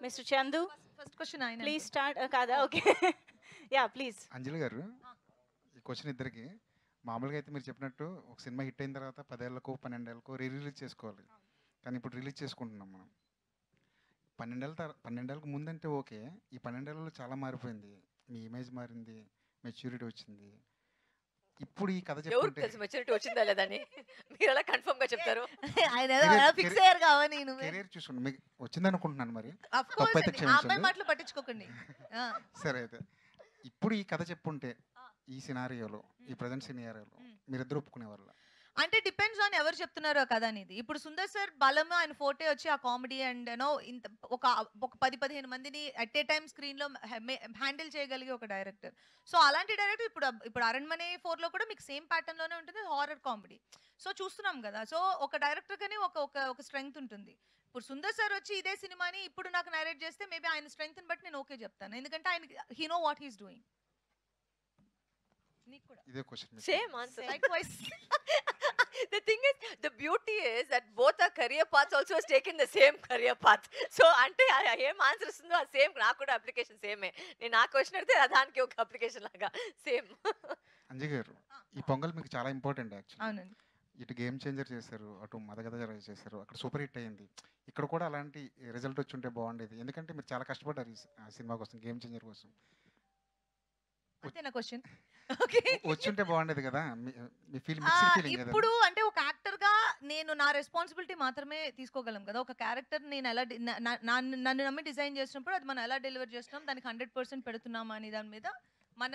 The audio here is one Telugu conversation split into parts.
మిస్టర్ చందు ఫస్ట్ క్వశ్చన్ ఆయన ప్లీజ్ స్టార్ట్ కాదా ఓకే యా ప్లీజ్ అంజలి గారు ఈ క్వశ్చన్ ఇద్దరికి మామూలుగా అయితే మీరు చెప్పినట్టు ఒక సినిమా హిట్ అయిన తర్వాత 10 ఏళ్ళకో 12 ఏళ్ళకో రిలీజ్ చేసుకోవాలి. కానీ ఇప్పుడు రిలీజ్ చేసుకుంటున్నాం మనం. 12 ఏళ్ళకు ముందంటే ఓకే. ఈ 12 ఏళ్ళలో చాలా మారిపోయింది. మీ ఇమేజ్ మారింది, మెచ్యూరిటీ వచ్చింది. ఇప్పుడు ఈ కథ ఎవరికి చెప్పుకుంటే తెలుసు మెచ్యూరిటీ వచ్చిందా లేదని? మీరు ఎలా కన్ఫర్మ్ గా చెప్తారు? ఆయన ఏదో అలా ఫిక్స్ అయ్యారు కావని నువ్వు కెరీర్ చూసుకోండి, మీకు వచ్చింది అనుకుంటున్నాను. మరి ఆఫ్ కోర్స్ తప్పైతే ఆ క్షమించండి. అమ్మాయి మాటలు పట్టించుకోకండి. ఆ, సరే అయితే ఇప్పుడు ఈ కథ చెప్పుంటే ఈ సినారియోలో, ఈ ప్రజెంట్ సినారియోలో మీరిద్దరు ఒప్పుకునే వాళ్ళ? అంటే డిపెండ్స్ ఆన్ ఎవరు చెప్తున్నారో కదా అనేది. ఇప్పుడు సుందర్ సార్ బలం ఆయన ఫోటే వచ్చి ఆ కామెడీ అండ్ నో ఇంత ఒక ఒక 10-15 మందిని అట్ ఏ టైం స్క్రీన్ లో హ్యాండిల్ చేయగలిగే ఒక డైరెక్టర్. సో అలాంటి డైరెక్టర్ ఇప్పుడు అరణ్మనే 4 లో కూడా మీకు సేమ్ ప్యాటర్న్ లోనే ఉంటుంది, హారర్ కామెడీ. సో చూస్తున్నాం కదా. సో ఒక డైరెక్టర్ కానీ ఒక ఒక ఒక స్ట్రెంగ్త్ ఉంటుంది. ఇప్పుడు సుందర్ సార్ వచ్చి ఇదే సినిమాని ఇప్పుడు నాకు నరేట్ చేస్తే మేబీ ఆయన స్ట్రెంగ్త్ బట్టి నేను ఓకే చెప్తాను, ఎందుకంటే ఆయన he know what he's doing. నీకు కూడా ఇదే question. Same answer. Likewise. The thing is, the beauty is that both our career paths also has taken the same career path. So అంటే ఏం ఆన్సర్ ఇస్తుందో ఆ సేమ్ నాకు కూడా అప్లికేషన్ సేమే. నేను ఆ క్వశ్చన్ అడితే దానికి ఒక అప్లికేషన్ లాగా సేమ్. అంజయ్ గారు, ఈ పొంగల్ మీకు చాలా ఇంపార్టెంట్ యాక్చువల్లీ. అవునండి. ఇటు గేమ్ చేంజర్ చేశారు, అటు మదగద చేశారు, అక్కడ సూపర్ హిట్ అయ్యింది. ఇక్కడ కూడా అలాంటి రిజల్ట్ వచ్చి ఉంటే బాగుండేది, ఎందుకంటే మీరు చాలా కష్టపడ్డారు ఈ సినిమా కోసం, గేమ్ చేంజర్ కోసం. అంతేనా క్వశ్చన్? ఓకే. వచ్చుంటే బాగుండేది కదా. మీ మిక్స్డ్ ఫీలింగ్ కదా. ఇప్పుడు అంటే ఒక యాక్టర్ గా నేను నా రెస్పాన్సిబిలిటీ మాత్రమే తీసుకోగలం కదా. ఒక క్యారెక్టర్ నేను ఎలా నన్ను నమ్మి డిజైన్ చేసినప్పుడు అది మనం ఎలా డెలివర్ చేస్తున్నాం, దానికి 100% పెడుతున్నామా అని దాని మీద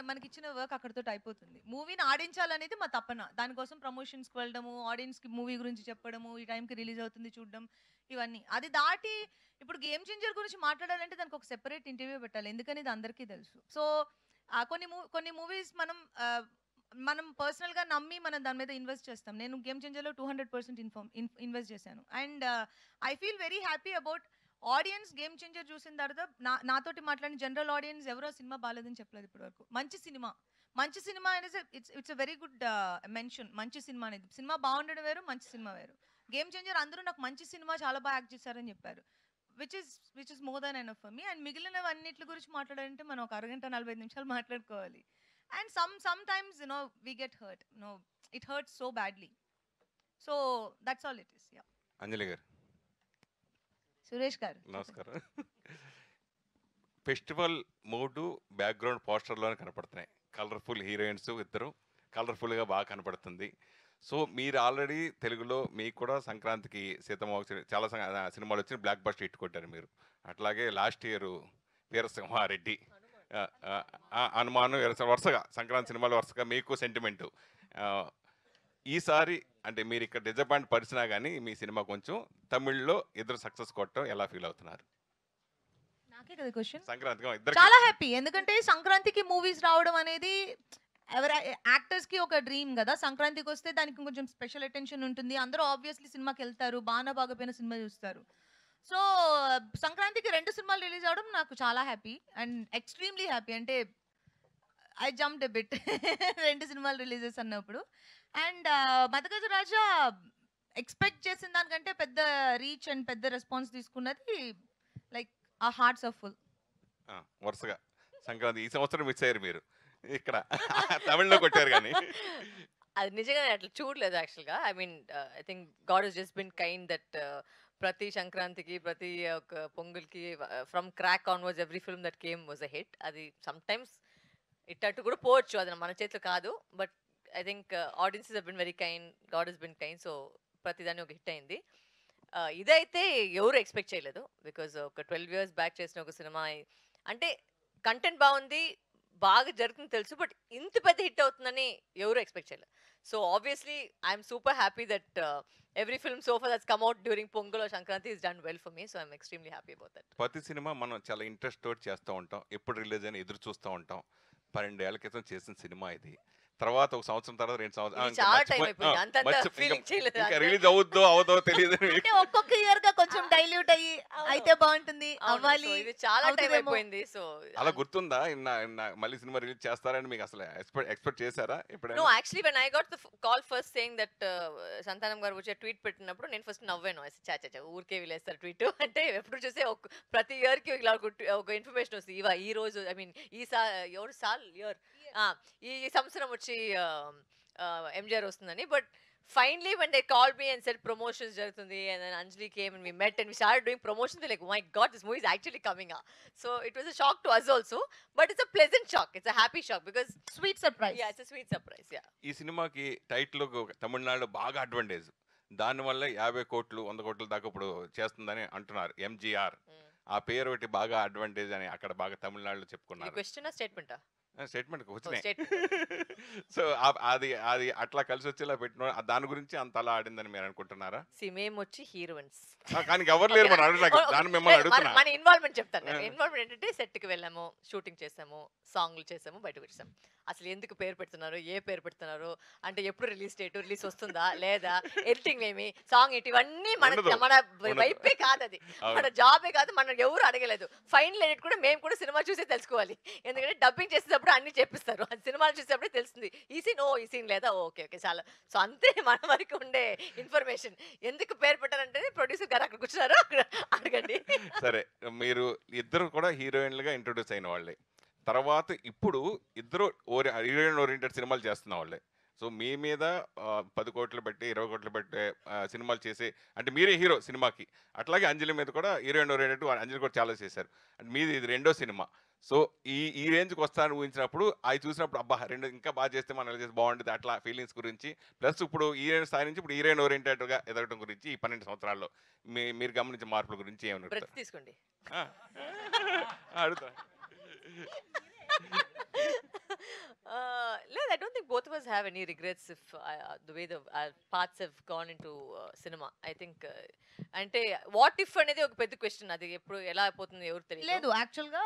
మనకి ఇచ్చిన వర్క్ అక్కడితో అయిపోతుంది. మూవీని ఆడించాలనేది మా తపన. దానికోసం ప్రమోషన్స్కి వెళ్ళడము, ఆడియన్స్కి మూవీ గురించి చెప్పడము, ఈ టైంకి రిలీజ్ అవుతుంది చూడడం, ఇవన్నీ. అది దాటి ఇప్పుడు గేమ్ చేంజర్ గురించి మాట్లాడాలంటే దానికి ఒక సెపరేట్ ఇంటర్వ్యూ పెట్టాలి, ఎందుకని ఇది అందరికీ తెలుసు. సో కొన్ని మూవీస్ మనం పర్సనల్గా నమ్మి మనం దాని మీద ఇన్వెస్ట్ చేస్తాం. నేను గేమ్ చేంజర్లో 200% ఇన్వెస్ట్ చేశాను. And I feel very happy about audience game changer చూసిన తర్వాత నాతోటి మాట్లాడిన జనరల్ ఆడియన్స్ ఎవరో సినిమా బాగాలేదని చెప్పలేదు ఇప్పటి వరకు. మంచి సినిమా అనేది it's a very good mention. మంచి సినిమా అనేది, సినిమా బాగుండడం వేరు, మంచి సినిమా వేరు. గేమ్ చేంజర్ అందరూ నాకు మంచి సినిమా, చాలా బాగా యాక్ట్ చేశారని చెప్పారు, which is more than enough for me. And మిగిలినవన్నిటి గురించి మాట్లాడాలంటే మనం ఒక అరగంట 45 నిమిషాలు మాట్లాడుకోవాలి. And sometimes we get hurt. It hurts so badly. So that's all it is. Yeah. అంజలి గారు సురేష్ గారు నమస్కారం. ఫెస్టివల్ మూడు బ్యాక్గ్రౌండ్ పోస్టర్లోనే కనపడుతున్నాయి. కలర్ఫుల్ హీరోయిన్స్ ఇద్దరు, కలర్ఫుల్గా బాగా కనపడుతుంది. సో మీరు ఆల్రెడీ తెలుగులో మీకు కూడా సంక్రాంతికి సీతమ్మ చాలా సినిమాలు వచ్చి బ్లాక్ బస్టర్ హిట్ కొట్టారు మీరు. అట్లాగే లాస్ట్ ఇయర్ వీరసింహారెడ్డి, హనుమాను, వరుసగా సంక్రాంతి సినిమాలు వరుసగా మీకు సెంటిమెంటు. ఈసారి అంటే మీరు ఇక్కడ డిజపాయింట్ పరిచినా కానీ మీ సినిమా కొంచెం తమిళ్లో ఇద్దరు సక్సెస్ కొట్టడం ఎలా ఫీల్ అవుతున్నారు? నాకే కదా క్వశ్చన్. సంక్రాంతికి ఇద్దరు చాలా హ్యాపీ, ఎందుకంటే సంక్రాంతికి మూవీస్ రావడం అనేది ఎవరి యాక్టర్స్ కి ఒక డ్రీమ్ కదా. సంక్రాంతికి వస్తే దానికి కొంచెం స్పెషల్ అటెన్షన్ ఉంటుంది. అందరూ ఆబ్వియస్లీ సినిమాకి వెళ్తారు, బాగాపోయిన సినిమా చూస్తారు. సో సంక్రాంతికి 2 సినిమాలు రిలీజ్ అవడం నాకు చాలా హ్యాపీ అండ్ ఎక్స్ట్రీమ్లీ హ్యాపీ. అంటే ఐ జంప్డ్ ఎ బిట్ 2 సినిమాలు రిలీజెస్ అన్నప్పుడు. అండ్ మదగజ రాజా ఎక్స్పెక్ట్ చేసిన దానికంటే పెద్ద రీచ్ అండ్ పెద్ద రెస్పాన్స్ తీసుకున్నది. లైక్ ఆ హార్ట్స్ ఆర్ ఫుల్. వరుసగా సంక్రాంతి ఈ సంవత్సరం మిస్ అయ్యారు మీరు, ఇక్కడ తమిళ్లో కొట్టారు కానీ. అది నిజంగా అట్లా చూడలేదు యాక్చువల్గా. I mean I think God has just been kind that ప్రతి సంక్రాంతికి ప్రతి ఒక పొంగల్కి from Krack onwards every film that came was a hit. అది సమ్టైమ్స్ ఇట్టట్టు కూడా పోవచ్చు, అది మన చేతిలో కాదు. But I think audiences have been very kind, God has been kind. So ప్రతిదాన్ని ఒక హిట్ అయింది. ఇదైతే ఎవరు ఎక్స్పెక్ట్ చేయలేదు, బికాజ్ ఒక 12 years బ్యాక్ చేసిన ఒక సినిమా అంటే కంటెంట్ బాగుంది, బాగా జరుగుతుంది తెలుసు, బట్ ఇంత పెద్ద హిట్ అవుతుందని ఎవరు ఎక్స్పెక్ట్ చేయలేదు. So obviously I'm super happy that every film so far that's come out during Pongal or Sankranti is done well for me. So I'm extremely happy about that. ప్రతి సినిమా మనం చాలా ఇంట్రెస్ట్ తోటి చేస్తూ ఉంటాం, ఎప్పుడు రిలీజ్ అని ఎదురు చూస్తూ ఉంటాం. 12 ఏళ్ల క్రితం చేసిన సినిమా ఇది. తర్వాత ఒక సంవత్సరం తర్వాత 2 సంవత్సరాలు ఇది చాలా టైం అయిపోయింది. అంతంత ఫీలింగ్ చేయలేదు. ఇంకా రిలీజ్ అవుద్దో అవదో తెలియదు అంటే ఒక్కొక్క ఇయర్ గా కొంచెం డైల్యూట్ అయ్యి అయితే బాగుంటుంది అవ్వాలి. ఇది చాలా టైం అవుతుందేమో. అయిపోయింది. సో అలా గుర్తుందా మళ్ళీ సినిమా రిలీజ్ చేస్తారని మీకు అసలు ఎక్స్పెక్ట్ చేశారా నో ఎప్పుడైనా? Actually when I got the call first saying that సంతానం గారు వచ్చే ట్వీట్ పెట్టినప్పుడు నేను ఫస్ట్ నవ్వాను. చాచా ఊరికే వీలేస్తారు ట్వీట్ అంటే ఎప్పుడు చూసే ప్రతి ఇయర్ కి ఇలా ఒక ఇన్ఫర్మేషన్ వస్తుంది. ఈ రోజు ఐ మీన్ ఈ సంవత్సరం వచ్చి ఎంజిఆర్ వస్తుందని. But finally when they called me and said promotions జరుగుతుంది and then Anjali came and we met and we started doing promotions, like oh my god, this movie is actually coming out. So it was a shock to us also, but it's a pleasant shock, it's a happy shock because sweet surprise. yeah, it's a sweet surprise. Yeah, ఈ సినిమాకి టైటిల్ తమిళనాడులో బాగా అడ్వాంటేజ్, దానివల్ల 50 కోట్లు 100 కోట్ల దాకా ఇప్పుడు చేస్తుందని అంటున్నారు. ఎంజీఆర్ ఆ పేరు ఒకటి బాగా అడ్వాంటేజ్ అని అక్కడ బాగా తమిళనాడులో ఈ చెప్పుకున్నారు. క్వశ్చన్ స్టేట్మెంట్ స్టేట్మెంట్ వచ్చినాయి. స్టేట్మెంట్ సో అది అది అట్లా కలిసి వచ్చేలా పెట్టిన దాని గురించి అంత అలా ఆడిందని మీరు అనుకుంటున్నారా? మేము వచ్చి హీరోయిన్స్ కానీ ఎవరు లేరు మనం అడగడానికి, దాన్ని మిమ్మల్ని అడుగుతున్నా. మన ఇన్వాల్వ్మెంట్ చెప్తాను. ఇన్వాల్వ్మెంట్ ఏంటంటే సెట్ కి వెళ్ళాము, షూటింగ్ చేసాము, సాంగ్లు చేసాము, బయటకు వచ్చాము. అసలు ఎందుకు పేరు పెడుతున్నారు, ఏ పేరు పెడుతున్నారు అంటే ఎప్పుడు రిలీజ్ డేట్, రిలీజ్ వస్తుందా లేదా, ఎడిటింగ్ ఏమి, సాంగ్ ఏంటి, ఇవన్నీ మన వైపే కాదు, అది మన జాబే కాదు, మనం ఎవరు అడగలేదు. ఫైనల్ ఎడిట్ కూడా మేము కూడా సినిమా చూసే తెలుసుకోవాలి. ఎందుకంటే డబ్బింగ్ చేసేటప్పుడు అన్ని చెప్పిస్తారు, అది సినిమాలు చూసేటప్పుడే తెలుస్తుంది. ఈ సీన్ లేదా, ఓకే ఓకే చాలా. సో అంతే మన వరకు ఉండే ఇన్ఫర్మేషన్. ఎందుకు పేరు పెట్టారంటే ప్రొడ్యూసర్ గారు అక్కడ కూర్చున్నారు, అక్కడ అడగండి. సరే, మీరు ఇద్దరు కూడా హీరోయిన్లుగా ఇంట్రొడ్యూస్ అయిన వాళ్ళే, తర్వాత ఇప్పుడు ఇద్దరు హీరోయిన్ ఓరియంటెడ్ సినిమాలు చేస్తున్న వాళ్ళే. సో మీ మీద 10 కోట్లు పెట్టి 20 కోట్లు పెట్టి సినిమాలు చేసే, అంటే మీరే హీరో సినిమాకి. అట్లాగే అంజలి మీద కూడా హీరోయిన్ ఓరియంటెడ్ అంజలి కూడా చాలా చేశారు. అంటే మీది ఇది 2వ సినిమా. సో ఈ రేంజ్కి వస్తానని ఊహించినప్పుడు అవి చూసినప్పుడు అబ్బా ఇంకా బాగా చేస్తే మనం ఎలా చేస్తే బాగుంటుంది అట్లా ఫీలింగ్స్ గురించి, ప్లస్ ఇప్పుడు హీరోయిన్ స్థాయి నుంచి ఇప్పుడు హీరోయిన్ ఓరియంటెడ్గా ఎదగడం గురించి ఈ 12 సంవత్సరాల్లో మీరు గమనించిన మార్పుల గురించి ఏమన్నా బ్రెత్ తీసుకోండి. అడుగుతా. I don't think both of us have any regrets if the way our paths have gone into cinema. I think అంటే వాట్ ఇఫ్ అనేది ఒక పెద్ద క్వశ్చన్. అది ఎప్పుడు ఎలా అయిపోతుందో ఎవరు తెలియదు. లేదు యాక్చువల్ గా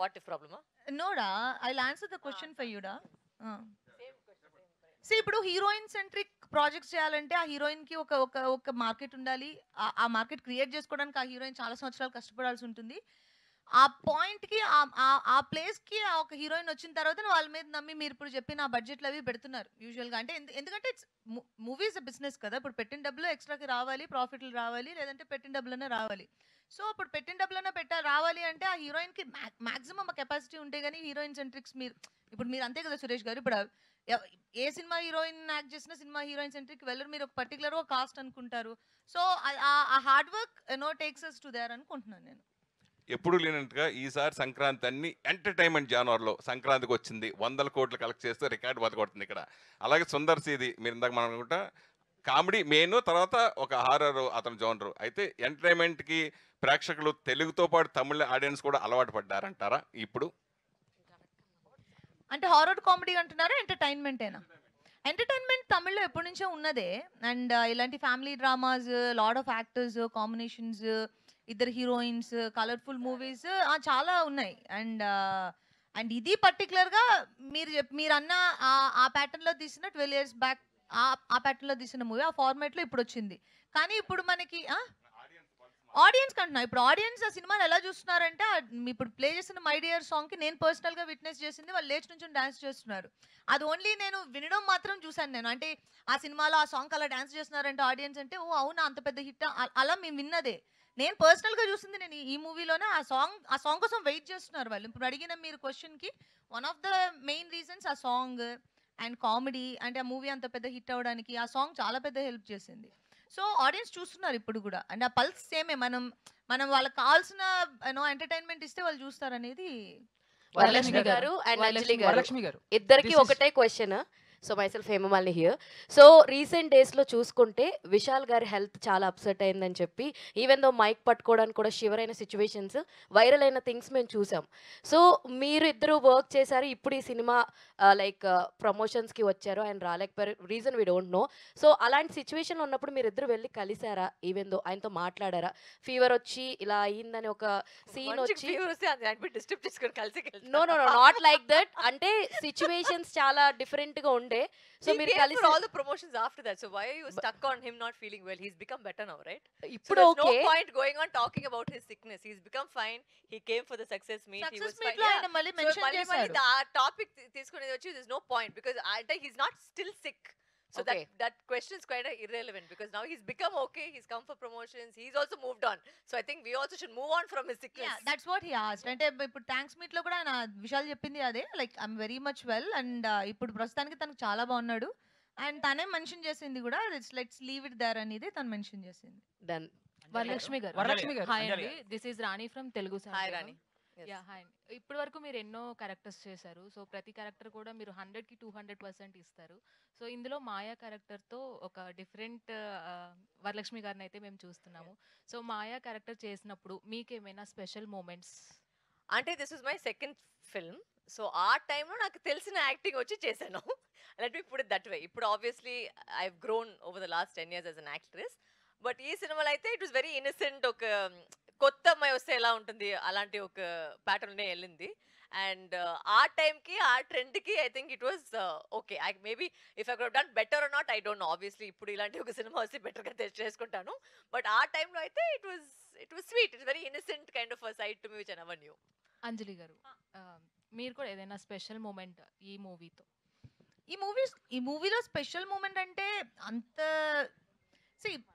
వాట్ ఇఫ్ ప్రాబ్లమా? NUDA I will answer the question for you డా. ఇప్పుడు హీరోయిన్ సెంట్రిక్ ప్రాజెక్ట్స్ చేయాలంటే ఆ హీరోయిన్ కి ఒక మార్కెట్ ఉండాలి. ఆ మార్కెట్ క్రియేట్ చేసుకోవడానికి ఆ హీరోయిన్ చాలా సంవత్సరాలు కష్టపడాల్సి ఉంటుంది. ఆ పాయింట్ కి ఆ ప్లేస్ కి ఒక హీరోయిన్ వచ్చిన తర్వాత వాళ్ళ మీద నమ్మి మీరు ఇప్పుడు చెప్పిన ఆ బడ్జెట్లు అవి పెడుతున్నారు యూజువల్ గా. అంటే ఎందుకంటే మూవీస్ బిజినెస్ కదా, ఇప్పుడు పెట్టిన డబ్బులు ఎక్స్ట్రాకి రావాలి, ప్రాఫిట్లు రావాలి, లేదంటే పెట్టిన డబ్బులనే రావాలి. సో ఇప్పుడు పెట్టిన డబ్బులనే రావాలి అంటే ఆ హీరోయిన్ కి మాక్సిమం కెపాసిటీ ఉంటే కానీ హీరోయిన్ సెంట్రిక్స్ ఇప్పుడు మీరు అంతే కదా సురేష్ గారు. ఇప్పుడు ఏ సినిమా హీరోయిన్ యాక్ట్ చేసినా సినిమా హీరోయిన్ సెంట్రిక్ వెళ్ళరు, మీరు ఒక పర్టికులర్ కాస్ట్ అనుకుంటారు. సో ఆ hard work takes us to there అనుకుంటున్నాను నేను. ఎప్పుడు లేనట్టుగా ఈసారి సంక్రాంతి అన్ని ఎంటర్టైన్మెంట్ జానర్లో సంక్రాంతికి వచ్చింది, 100 కోట్లు కలెక్ట్ చేస్తే రికార్డు బతకొడుతుంది ఇక్కడ. అలాగే సుందర్ సీది మీరు ఇందాక మనం అనుకుంటా కామెడీ మెయిన్, తర్వాత ఒక హారర్ అతను జోనరు. అయితే ఎంటర్టైన్మెంట్కి ప్రేక్షకులు తెలుగుతో పాటు తమిళ ఆడియన్స్ కూడా అలవాటు పడ్డారంటారా ఇప్పుడు? అంటే హారర్ కామెడీ అంటున్నారా, ఎంటర్టైన్మెంట్ ఏనా? ఎంటర్టైన్మెంట్ తమిళ్లో ఎప్పటి నుంచో ఉన్నదే. అండ్ ఇలాంటి family dramas, lot of actors, combinations, ఇద్దరు హీరోయిన్స్, కలర్ఫుల్ మూవీస్ చాలా ఉన్నాయి. అండ్ ఇది పర్టికులర్గా మీరు అన్న ఆ ప్యాటర్న్లో తీసిన 12 years బ్యాక్ ఆ ప్యాటర్న్లో తీసిన మూవీ ఆ ఫార్మాట్లో ఇప్పుడు వచ్చింది. కానీ ఇప్పుడు మనకి ఆడియన్స్ కంటున్నా, ఇప్పుడు ఆడియన్స్ ఆ సినిమాని ఎలా చూస్తున్నారంటే ఇప్పుడు ప్లే చేసిన మై డియర్ సాంగ్కి నేను పర్సనల్గా విట్నెస్ చేసింది, వాళ్ళు లేచి నుంచి డాన్స్ చేస్తున్నారు. అది ఓన్లీ నేను వినడం మాత్రం చూశాను నేను. అంటే ఆ సినిమాలో ఆ సాంగ్ అలా డాన్స్ చేస్తున్నారంటే ఆడియన్స్ అంటే ఓ అవునా అంత పెద్ద హిట్ అలా మేము విన్నదే. నేను పర్సనల్గా చూసింది నేను ఈ మూవీలోనే. ఆ సాంగ్ కోసం వెయిట్ చేస్తున్నారు వాళ్ళు. ఇప్పుడు అడిగిన మీరు క్వశ్చన్కి one of the main reasons ఆ సాంగ్ అండ్ కామెడీ. అంటే ఆ మూవీ అంత పెద్ద హిట్ అవ్వడానికి ఆ సాంగ్ చాలా పెద్ద హెల్ప్ చేసింది. సో ఆడియన్స్ చూస్తున్నారు ఇప్పుడు కూడా. అండ్ ఆ పల్స్ సేమే, మనం వాళ్ళకి కావాల్సిన ఎంటర్టైన్మెంట్ ఇస్తే వాళ్ళు చూస్తారు అనేది. వరలక్ష్మి గారు అండ్ అంజలి గారు వరలక్ష్మి గారు ఇద్దరికి This is- ఒకటే question. So myself Hema Malini here. So recent డేస్లో చూసుకుంటే విశాల్ గారి హెల్త్ చాలా అప్సెట్ అయిందని చెప్పి ఈవెన్ దో మైక్ పట్టుకోవడానికి కూడా షివర్ అయిన సిచ్యువేషన్స్, వైరల్ అయిన థింగ్స్ మేము చూసాం. సో మీరు ఇద్దరు వర్క్ చేశారు, ఇప్పుడు ఈ సినిమా లైక్ ప్రమోషన్స్కి వచ్చారు, ఆయన రాలేకపోయారు, reason we don't know. So అలాంటి సిచ్యువేషన్ ఉన్నప్పుడు మీరు ఇద్దరు వెళ్ళి కలిసారా, ఈవెన్ దో ఆయనతో మాట్లాడారా? ఫీవర్ వచ్చి ఇలా అయ్యిందని ఒక సీన్ వచ్చి డిస్టర్బ్ చేసుకొని కలిసి no no no not like that, అంటే సిచ్యువేషన్స్ చాలా డిఫరెంట్ గా ఉండే. సో మీరు కలిసి all the promotions after that, so why are you stuck on him not feeling well? He's become better now, right? ఇప్పుడు So okay there's no point going on talking about his sickness. He's become fine. He came for the success meet. He was success meet fine. లో Yeah. ఆయన మళ్ళీ So మెన్షన్ మళ్ళీ చేశారు. ఆ టాపిక్ తీసుకునేది వచ్చి there's no point because he's not still sick. So Okay. that question is quite irrelevant because now he's become okay. He's come for promotions. He's also moved on. So I think we also should move on from his sickness. That's what he asked. అంటే ఇప్పుడు థ్యాంక్స్ మీట్ లో కూడా ఆయన విశాల్ చెప్పింది అదే, like I'm very much well and ఇప్పుడు ప్రస్తుతానికి తనకు చాలా బాగున్నాడు. అండ్ తనే మెన్షన్ చేసింది కూడా లెట్స్ లీవ్ ఇట్ దేర్ అనేది తను మెన్షన్ చేసింది. డన్. వరలక్ష్మి గారు. వరలక్ష్మి గారు. హాయ్ అంజలి అండి, this is Rani from Telugu Hi, సంగీతం. Rani. Yes. Yeah hi. ఇప్పటి వరకు మీరు ఎన్నో క్యారెక్టర్స్ చేశారు. సో ప్రతి క్యారెక్టర్ కూడా మీరు 100కి 200% ఇస్తారు. సో ఇందులో మాయా క్యారెక్టర్తో ఒక డిఫరెంట్ వరలక్ష్మి గారిని అయితే మేము చూస్తున్నాము. సో మాయా క్యారెక్టర్ చేసినప్పుడు మీకేమైనా స్పెషల్ మూమెంట్స్? అంటే this is my second film. So ఆ టైంలో నాకు తెలిసిన యాక్టింగ్ వచ్చి చేశాను. Let me put it that way. ఇప్పుడు obviously I have grown over the last 10 years as an actress. బట్ ఈ సినిమాలో అయితే ఇట్ వాస్ వెరీ ఇన్నసెంట్. ఒక కొత్త అమ్మాయి వస్తే ఎలా ఉంటుంది అలాంటి ఒక ప్యాటర్న్నే వెళ్ళింది. అండ్ ఆ టైంకి ఆ ట్రెండ్కి I think it was okay. I maybe if I could done better or not I don't know. Obviously ఇప్పుడు ఇలాంటి ఒక సినిమా వస్తే బెటర్గా చేసుకుంటాను. బట్ ఆ టైంలో అయితే it was sweet. It's very innocent kind of side to me which I never knew. Anjali garu, మీరు కూడా ఏదైనా స్పెషల్ మూమెంట్ ఈ మూవీతో? ఈ మూవీలో స్పెషల్ మూమెంట్ అంటే అంత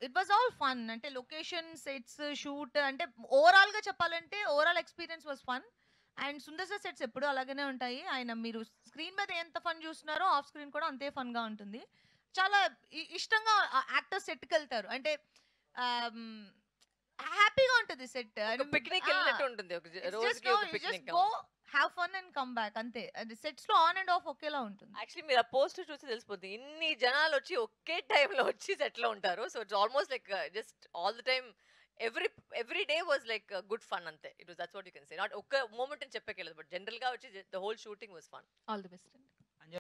ఇట్ వాజ్ ఆల్ ఫన్. అంటే లొకేషన్ సెట్స్ షూట్ అంటే ఓవరాల్ గా చెప్పాలంటే overall experience was fun. And Sundar sir sets ఎప్పుడు అలాగనే ఉంటాయి. ఆయన మీరు స్క్రీన్ మీద ఎంత ఫన్ చూస్తున్నారో ఆఫ్ స్క్రీన్ కూడా అంతే ఫన్ గా ఉంటుంది. చాలా ఇష్టంగా యాక్టర్స్ సెట్కి వెళ్తారు. అంటే హ్యాపీగా ఉంటుంది సెట్. పిక్నిక్ వెళ్ళినట్టు ఉంటుంది. ఒక రోజుకి ఒక picnic. Go have fun and come back అంతే. అది సెట్స్ లో ఆన్ అండ్ ఆఫ్ ఒకేలా ఉంటుంది. యాక్చువల్లీ మీరు ఆ పోస్టర్ చూసి తెలిసిపోతుంది ఇన్ని జనాలు వచ్చి ఒకే టైంలో వచ్చి సెట్ లో ఉంటారు. So it's almost like just all the time every day was like good fun అంతే. It was that's what you can say. Not ఒక్క మూమెంట్ అని చెప్పేకెళ్ళదు బట్ జనరల్ గా వచ్చి the whole shooting was fun. All the best అండి.